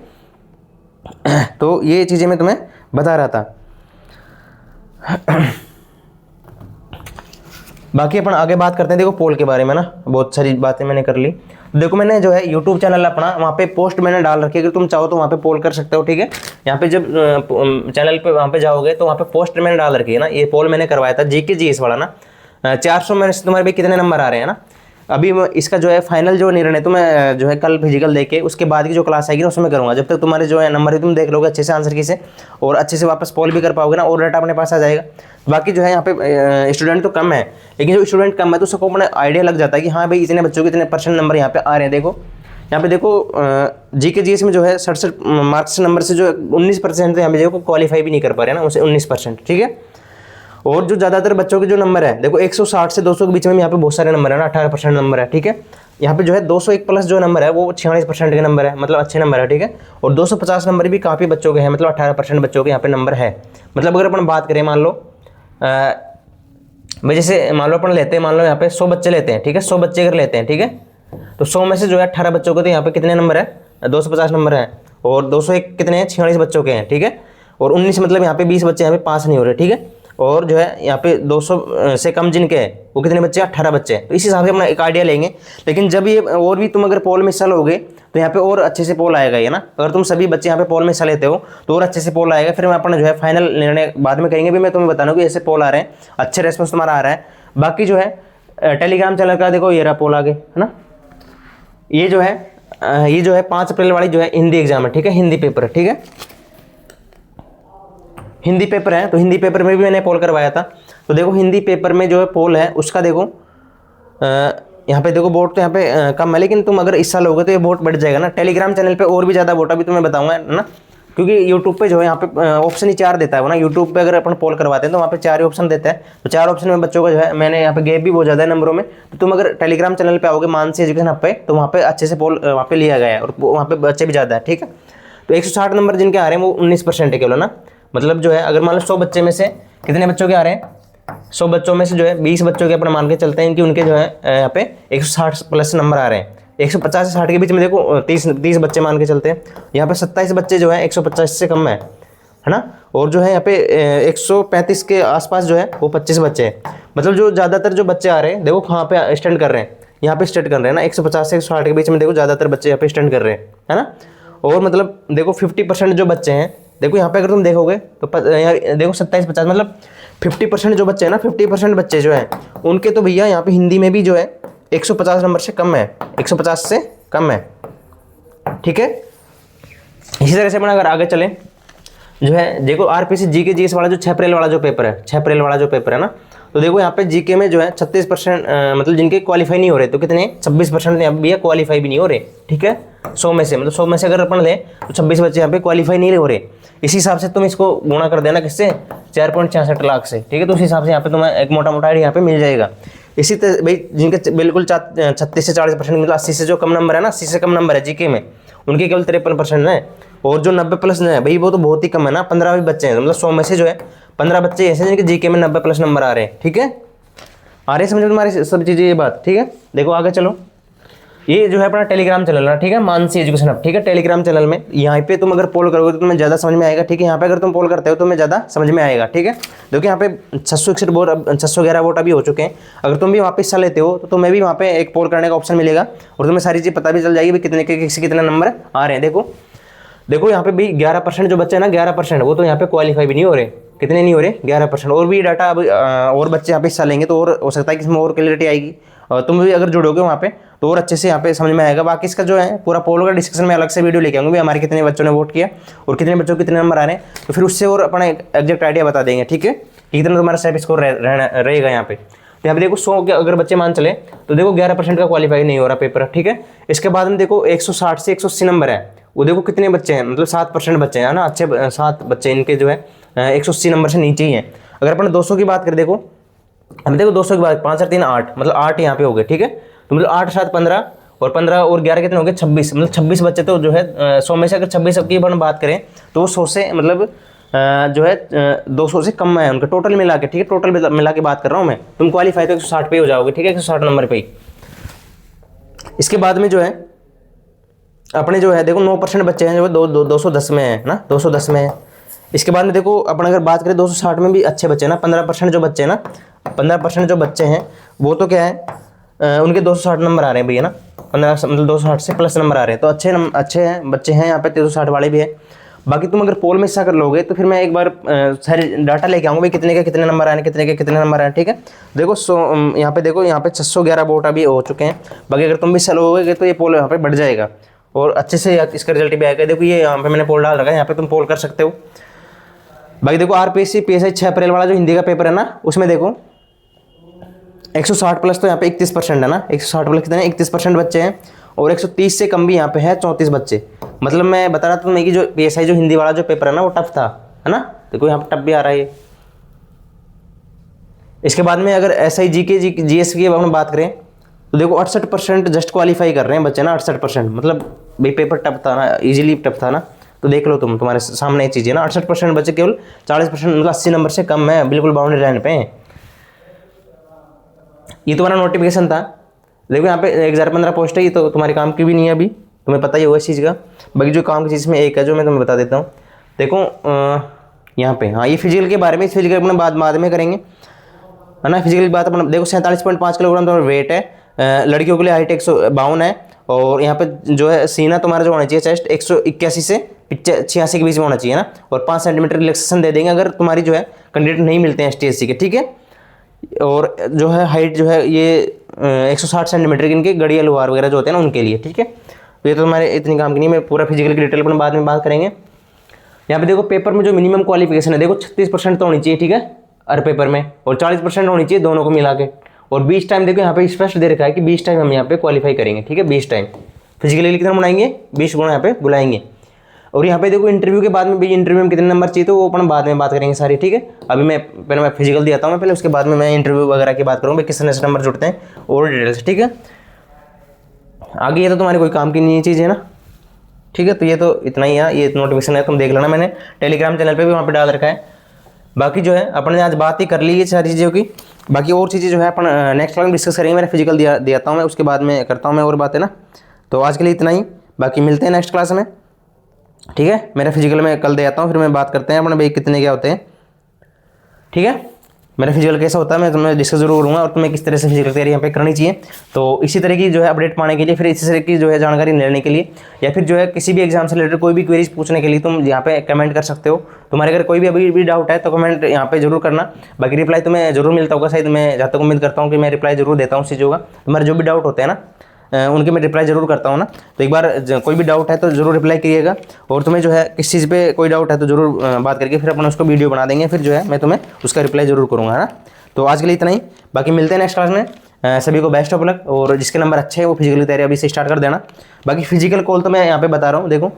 तो ये चीज़ें मैं तुम्हें बता रहा था। बाकी अपन आगे बात करते हैं, देखो पोल के बारे में ना, बहुत सारी बातें मैंने कर ली। देखो मैंने जो है YouTube चैनल अपना, वहाँ पे पोस्ट मैंने डाल रखी है, अगर तुम चाहो तो वहाँ पे पोल कर सकते हो, ठीक है। यहाँ पे जब चैनल पे वहाँ पे जाओगे तो वहाँ पे पोस्ट मैंने डाल रखी है ना, ये पोल मैंने करवाया था GK GS वाला ना। 400 में से तुम्हारे भाई कितने नंबर आ रहे हैं ना। अभी इसका जो है फाइनल जो निर्णय तो मैं जो है कल फिजिकल देख के उसके बाद की जो क्लास आएगी ना उसमें करूँगा। जब तक तुम्हारे जो है नंबर है तुम देख लोगे अच्छे से आंसर की से, और अच्छे से वापस पोल भी कर पाओगे ना, और डाटा अपने पास आ जाएगा। बाकी जो है यहाँ पे स्टूडेंट तो कम है, लेकिन जो स्टूडेंट कम है तो सबको अपना आइडिया लग जाता है कि हाँ भाई इतने बच्चों के इतने % नंबर यहाँ पे आ रहे हैं। देखो यहाँ पे देखो GK GS में जो है 67 मार्क्स नंबर से जो 19% तो यहाँ पे देखो क्वालिफाई भी नहीं कर पा रहे हैं ना, उसे 19%, ठीक है। और जो ज़्यादातर बच्चों के जो नंबर है देखो 160 से 200 के बीच में यहाँ पे बहुत सारे नंबर है ना, 18% नंबर है, ठीक है। यहाँ पे जो है 201 प्लस जो नंबर है वो 46% के नंबर है, मतलब अच्छे नंबर है, ठीक है। और 250 नंबर भी काफ़ी बच्चों के हैं, मतलब 18% बच्चों के यहाँ पे नंबर है। मतलब अगर अपन बात करें, मान लो भाई जैसे मान लो अपन लेते हैं, मान लो यहाँ पे 100 बच्चे लेते हैं, ठीक है, 100 बच्चे अगर लेते हैं, ठीक है, तो 100 में से जो है 18 बच्चों को, तो यहाँ पे कितने नंबर है, 250 नंबर है। और 201 कितने हैं, 46 बच्चों के हैं, ठीक है। और 19 मतलब यहाँ पे 20 बच्चे यहाँ पे पास नहीं हो रहे, ठीक है। और जो है यहाँ पे 200 से कम जिनके हैं वो कितने बच्चे, 18 बच्चे हैं। तो इस हिसाब से अपना एक आइडिया लेंगे। लेकिन जब ये और भी तुम अगर पोल में हिस्सा लोगे तो यहाँ पे और अच्छे से पोल आएगा ये ना। अगर तुम सभी बच्चे यहाँ पे पोल में हिस्सा लेते हो तो और अच्छे से पोल आएगा। फिर मैं अपना जो है फाइनल निर्णय बाद में करेंगे, भी मैं तुम्हें बताऊँ कि ऐसे पोल आ रहे हैं, अच्छे रेस्पॉन्स तुम्हारा आ रहा है। बाकी जो है टेलीग्राम चैनल का देखो ये रहा पोल आगे, है ना, ये जो है 5 अप्रैल वाली जो है हिंदी एग्जाम है, ठीक है, हिंदी पेपर है, ठीक है, हिंदी पेपर है। तो हिंदी पेपर में भी मैंने पोल करवाया था। तो देखो हिंदी पेपर में जो है पोल है उसका देखो यहाँ पे देखो वोट तो यहाँ पे कम है, लेकिन तुम अगर इस साल होगे तो ये वोट बढ़ जाएगा ना। टेलीग्राम चैनल पे और भी ज़्यादा वोट अभी तुम्हें बताऊंगा ना, क्योंकि यूट्यूब पे जो है यहाँ पे ऑप्शन ही 4 देता है वो ना। यूट्यूब पे अगर अपन पोल करवाते हैं तो वहाँ पे 4 ही ऑप्शन देता है। तो 4 ऑप्शन में बच्चों का जो है, मैंने यहाँ पे गैप भी बहुत ज़्यादा है नंबरों में। तो तुम अगर टेलीग्राम चैनल पे आओगे मानसी एजुकेशन हब पे, तो वहाँ पे अच्छे से पोल वहाँ पे लिया गया है और वहाँ पे बच्चे भी ज़्यादा है, ठीक है। तो 160 नंबर जिनके आ रहे हैं वो 19% है केवल ना। मतलब जो है अगर मान लो 100 बच्चे में से कितने बच्चों के आ रहे हैं, 100 बच्चों में से जो है 20 बच्चों के अपन मान के चलते हैं कि उनके जो है यहाँ पे 160 प्लस नंबर आ रहे हैं। 150 से 60 के बीच में देखो 30 बच्चे मान के चलते हैं। यहाँ पे 27 बच्चे जो है 150 से कम है ना। और जो है यहाँ पे 135 के आसपास जो है वो 25 बच्चे हैं। मतलब जो ज़्यादातर जो बच्चे आ रहे हैं देखो कहाँ पे स्टैंड कर रहे हैं, यहाँ पे स्टैंड कर रहे हैं ना। 150 से 160 के बीच में देखो ज़्यादातर बच्चे यहाँ पे स्टैंड कर रहे हैं, है ना। और मतलब देखो 50% जो बच्चे हैं, देखो यहाँ पे अगर तुम देखोगे तो यहाँ देखो 27-50 मतलब 50% जो बच्चे हैं ना, 50% बच्चे जो हैं उनके तो भैया यहाँ पे हिंदी में भी जो है 150 नंबर से कम है, 150 से कम है, ठीक है। इसी तरह से अपन अगर आगे चलें जो है देखो आरपीसी जीके जीएस वाला जो 6 अप्रैल वाला जो पेपर है, 6 अप्रैल वाला जो पेपर है ना, तो देखो यहाँ पे जीके में जो है 36% मतलब जिनके क्वालिफाई नहीं हो रहे, तो कितने 26% यहाँ भैया क्वालिफाई भी नहीं हो रहे, ठीक है। 100 में से मतलब 100 में से अगर अपन ले तो 26 बच्चे यहाँ पे क्वालिफाई नहीं हो रहे। इसी हिसाब से तुम इसको गुणा कर देना किससे, 4.66 लाख से, ठीक है। तो उस हिसाब से यहाँ पे तुम्हें एक मोटा मोटा आइडिया यहाँ पे मिल जाएगा। इसी तरह भाई जिनके बिल्कुल 36 से 40% मतलब 80 से जो कम नंबर है ना, 80 से कम नंबर है जीके में, उनके केवल 53% है। और जो 90 प्लस है भाई वो तो बहुत ही कम है ना, 15 भी बच्चे हैं। मतलब 100 में से जो है 15 बच्चे ऐसे जिनके जीके में 90 प्लस नंबर आ रहे हैं, ठीक है। आ रहे समझ तुम्हारी सब चीज़ें ये बात, ठीक है। देखो आगे चलो, ये जो है अपना टेलीग्राम चैनल है, ठीक है, मानसी एजुकेशन हब, ठीक है। टेलीग्राम चैनल में यहाँ पे तुम अगर पोल करोगे तो तुम्हें ज़्यादा समझ में आएगा, ठीक है। यहाँ पे अगर तुम पोल करते हो तो तुम्हें ज़्यादा समझ में आएगा, ठीक है। देखो यहाँ पे 661 वोट 611 वोट अभी हो चुके हैं। अगर तुम भी वहाँ पे हिस्सा लेते हो तो तुम्हें भी वहाँ पे एक पोल करने का ऑप्शन मिलेगा और तुम्हें सारी चीज़ पता भी चल जाएगी कितने के कितने नंबर आ रहे हैं। देखो यहाँ पे भी 11% जो बच्चे हैं ना, 11% वो तो यहाँ पे क्वालिफाई भी नहीं हो रहे। कितने नहीं हो रहे, 11%। और भी डाटा अब और बच्चे यहाँ पे हिस्सा लेंगे तो और हो सकता है कि इसमें और क्लियरिटी आएगी और तुम भी अगर जुड़ोगे वहाँ पे तो और अच्छे से यहाँ पे समझ में आएगा। बाकी इसका जो है पूरा पोल का डिस्कशन में अलग से वीडियो लेके आऊँगा, हमारे कितने बच्चों ने वोट किया और कितने बच्चों को कितने नंबर आ रहे हैं, तो फिर उससे और अपना एग्जैक्ट आइडिया बता देंगे, ठीक है, कि कितना तुम्हारा सेल्फ स्कोर रहेगा यहाँ पे। तो यहाँ पे देखो 100 के अगर बच्चे मान चले तो देखो 11% का क्वालिफाई नहीं हो रहा पेपर, ठीक है। इसके बाद में देखो 160 से 180 नंबर है, वो देखो कितने बच्चे हैं, मतलब 7% बच्चे हैं ना, अच्छे 7 बच्चे इनके जो है 180 नंबर से नीचे ही हैं। अगर अपन 200 की बात करें, देखो हम देखो 200 की बात 5 और 3 8 मतलब 8 यहाँ पे हो गए, ठीक है। तो मतलब 8 7 15 और 15 और 11 कितने हो गए 26, मतलब 26 बच्चे तो जो है 100 में से अगर 26 की अपन बात करें तो वो 100 से मतलब जो है 200 से कम है उनका टोटल मिला के, ठीक है। टोटल मिला के बात कर रहा हूँ मैं। तुम क्वालिफाई तो 160 पे हो जाओगे, ठीक है, 160 नंबर पे ही। इसके बाद में जो है अपने जो है देखो 9% बच्चे हैं जो 210 में है ना, 210 में है। इसके बाद में देखो अपन अगर बात करें 260 में भी अच्छे बच्चे हैं ना, 15% जो बच्चे हैं ना, 15% जो बच्चे हैं वो तो क्या है उनके 260 नंबर आ रहे हैं भैया ना, 15 मतलब 260 से प्लस नंबर आ रहे हैं। तो अच्छे हैं बच्चे हैं यहाँ पे, 360 वाले भी है। बाकी तुम अगर पोल में हिस्सा कर लोगे तो फिर मैं एक बार सारे डाटा लेके आऊँगा भाई कितने के कितने नंबर आ रहे हैं, कितने के कितने नंबर आ रहे हैं, ठीक है। देखो यहाँ पे देखो यहाँ पे 611 वोट अभी हो चुके हैं। बाकी अगर तुम भी हिस्सा लोगे तो ये पोल यहाँ पे बढ़ जाएगा और अच्छे से इसका रिजल्ट भी आएगा। देखो ये यहाँ पे मैंने पोल डाल रखा है, यहाँ पे तुम पोल कर सकते हो। बाकी देखो आरपीएससी पीएसआई 6 अप्रैल वाला जो हिंदी का पेपर है ना, उसमें देखो 160 प्लस तो यहाँ पे 31% है ना, 160 प्लस कितने 31% बच्चे हैं और 130 से कम भी यहाँ पे है 34 बच्चे। मतलब मैं बता रहा था तुम्हें कि जो पीएसआई जो हिंदी वाला जो पेपर है ना वो टफ था, है ना। देखो यहाँ पे टफ भी आ रहा है ये। इसके बाद में अगर एसआई जीके जीएस की हम बात करें तो देखो 68% जस्ट क्वालिफाई कर रहे हैं बच्चे ना, 68%। मतलब भाई पेपर टफ था ना, इजीली टफ था ना, तो देख लो तुम, तुम्हारे सामने ये चीज़ है ना। 68% बच्चे केवल 40% मतलब 80 नंबर से कम है, बिल्कुल बाउंड्री लाइन पे है। ये तुम्हारा नोटिफिकेशन था। देखो यहाँ पे 1015 पोस्ट है, ये तो तुम्हारे काम की भी नहीं है अभी, तुम्हें पता ही होगा इस चीज़ का। बाकी जो काम की चीज़ में एक है जो मैं तुम्हें बता देता हूँ। देखो यहाँ पे हाँ ये फिजिकल के बारे में, इस फिजिकल अपना बाद में करेंगे, है ना। फिजिकल की बात अपना देखो 47.5 किलोग्राम तुम्हारा वेट है। लड़कियों के लिए हाइट 152 है और यहाँ पे जो है सीना तुम्हारा जो होना चाहिए चेस्ट 181 से 86 के बीच में होना चाहिए ना। और 5 सेंटीमीटर रिलैक्सेशन दे देंगे अगर तुम्हारी जो है कैंडिडेट नहीं मिलते हैं ST SC के, ठीक है। और जो है हाइट जो है ये 160 सेंटीमीटर की इनके गड़िया लोहार वगैरह जो होते हैं ना उनके लिए, ठीक है। तो ये तो तुम्हारे इतनी काम की नहीं, मैं पूरा फिजिकल की डिटेल अपन बाद में बात करेंगे। यहाँ पे देखो पेपर में जो मिनिमम क्वालिफिकेशन है देखो 36% तो होनी चाहिए, ठीक है, हर पेपर में, और 40% होनी चाहिए दोनों को मिला के। और 20 टाइम देखो यहाँ पे स्पष्ट दे रखा है कि 20 टाइम हम यहाँ पे क्वालिफाई करेंगे, ठीक है, 20 टाइम फिजिकली कितना बनाएंगे, 20 गुना यहाँ पे बुलाएंगे। और यहाँ पे देखो इंटरव्यू के बाद में भी इंटरव्यू में कितने नंबर चाहिए तो वो अपन बाद में बात करेंगे सारी, ठीक है। अभी मैं पहले मैं फिजिकल दिया था मैं पहले, उसके बाद में मैं इंटरव्यू वगैरह की बात करूँगा किस तरह से नंबर जुड़ते हैं और डिटेल्स, ठीक है। आगे ये तो तुम्हारी कोई काम की नहीं चीज़ है ना, ठीक है। तो ये तो इतना ही है, ये नोटिफिकेशन है, तुम देख लेना, मैंने टेलीग्राम चैनल पे भी वहाँ पे डाल रखा है। बाकी जो है अपन ने आज बात ही कर ली है सारी चीज़ों की, बाकी और चीज़ें जो है अपन नेक्स्ट क्लास में डिस्कस करेंगे। मेरा फिजिकल देता हूँ मैं, उसके बाद में करता हूँ मैं और बातें ना। तो आज के लिए इतना ही, बाकी मिलते हैं नेक्स्ट क्लास में, ठीक है। मेरा फिजिकल में कल दे आता हूँ, फिर मैं बात करते हैं अपने भाई कितने क्या होते हैं, ठीक है। मेरा फिजिकल कैसा होता है मैं तुम्हें डिस्कस जरूर करूँगा, और तुम्हें किस तरह से फिजिकल तैयारी यहाँ पे करनी चाहिए। तो इसी तरह की जो है अपडेट पाने के लिए, फिर इसी तरह की जो है जानकारी लेने के लिए, या फिर जो है किसी भी एग्जाम से रिलेटेड कोई भी क्वेरीज पूछने के लिए तुम यहाँ पे कमेंट कर सकते हो। तुम्हारे अगर कोई भी अभी भी डाउट है तो कमेंट यहाँ पे जरूर करना, बाकी रिप्लाई तुम्हें जरूर मिलता होगा शायद, मैं जहाँ तक उम्मीद करता हूँ कि मैं रिप्लाई जरूर देता हूँ उस चीज़ों का। तुम्हारे जो भी डाउट होते हैं ना उनके मैं रिप्लाई जरूर करता हूँ ना। तो एक बार कोई भी डाउट है तो जरूर रिप्लाई करिएगा, और तुम्हें जो है किस चीज़ पे कोई डाउट है तो जरूर बात करके फिर अपन उसको वीडियो बना देंगे, फिर जो है मैं तुम्हें उसका रिप्लाई जरूर करूँगा, है ना। तो आज के लिए इतना ही, बाकी मिलते हैं नेक्स्ट क्लास में। सभी को बेस्ट ऑफ लक, और जिसके नंबर अच्छे हैं वो फिजिकल की तैयारी अभी से स्टार्ट कर देना। बाकी फिजिकल कॉल तो मैं यहाँ पे बता रहा हूँ, देखो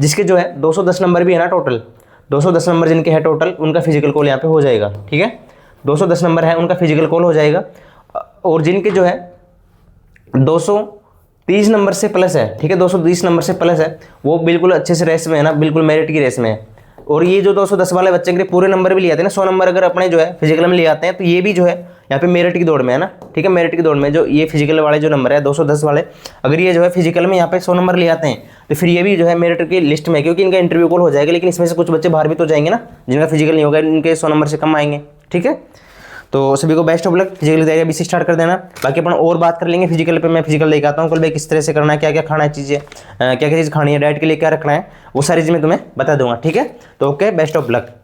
जिसके जो है 210 नंबर भी है ना, टोटल 210 नंबर जिनके है टोटल, उनका फिजिकल कॉल यहाँ पे हो जाएगा, ठीक है। 210 नंबर है उनका फिजिकल कॉल हो जाएगा, और जिनके जो है 230 नंबर से प्लस है, ठीक है, 220 नंबर से प्लस है, वो बिल्कुल अच्छे से रेस में है ना, बिल्कुल मेरिट की रेस में है। और ये जो 210 वाले बच्चे के पूरे नंबर भी ले आते हैं ना, 100 नंबर अगर अपने जो है फिजिकल में ले आते हैं, तो ये भी जो है यहाँ पे मेरिट की दौड़ में है ना, ठीक है। मेरिट की दौड़ में जो ये फिजिकल वाले जो नंबर है 210 वाले, अगर ये जो है फिजिकल में यहाँ पे 100 नंबर ले आते हैं तो फिर ये भी जो है मेरिट की लिस्ट में, क्योंकि इनका इंटरव्यू कॉल हो जाएगा। लेकिन इसमें से कुछ बच्चे बाहर भी तो जाएंगे ना, जिनका फिजिकल नहीं होगा, इनके 100 नंबर से कम आएंगे, ठीक है। तो सभी को बेस्ट ऑफ लक, फिजिकल तैयारी अभी से स्टार्ट कर देना। बाकी अपन और बात कर लेंगे फिजिकल पे, मैं फिजिकल लेके आता हूँ कल भाई, किस तरह से करना है, क्या क्या खाना है चीज़ें, क्या क्या चीज़ खानी है, डाइट के लिए क्या रखना है, वो सारी चीज़ मैं तुम्हें बता दूंगा, ठीक है। तो ओके, बेस्ट ऑफ लक।